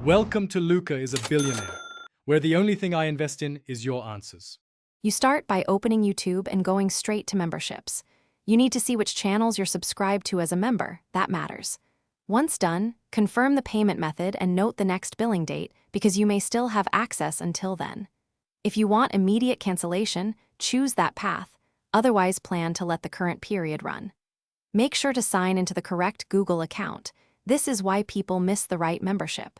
Welcome to Luca is a Billionaire, where the only thing I invest in is your answers. You start by opening YouTube and going straight to memberships. You need to see which channels you're subscribed to as a member. That matters. Once done, confirm the payment method and note the next billing date because you may still have access until then. If you want immediate cancellation, choose that path. Otherwise, plan to let the current period run. Make sure to sign into the correct Google account. This is why people miss the right membership.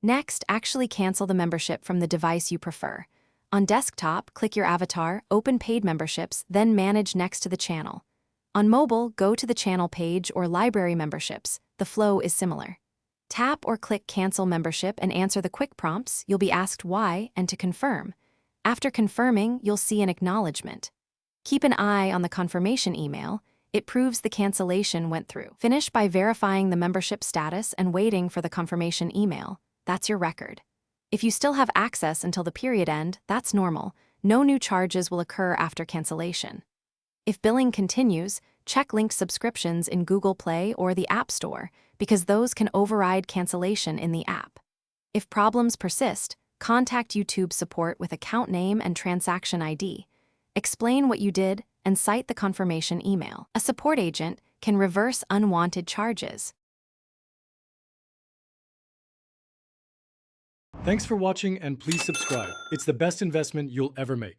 Next, actually cancel the membership from the device you prefer. On desktop, click your avatar, open paid memberships, then manage next to the channel. On mobile, go to the channel page or library memberships. The flow is similar. Tap or click cancel membership and answer the quick prompts. You'll be asked why and to confirm. After confirming, you'll see an acknowledgement. Keep an eye on the confirmation email. It proves the cancellation went through. Finish by verifying the membership status and waiting for the confirmation email. That's your record. If you still have access until the period end, that's normal. No new charges will occur after cancellation. If billing continues, check linked subscriptions in Google Play or the App Store, because those can override cancellation in the app. If problems persist, contact YouTube support with account name and transaction ID. Explain what you did and cite the confirmation email. A support agent can reverse unwanted charges. Thanks for watching and please subscribe. It's the best investment you'll ever make.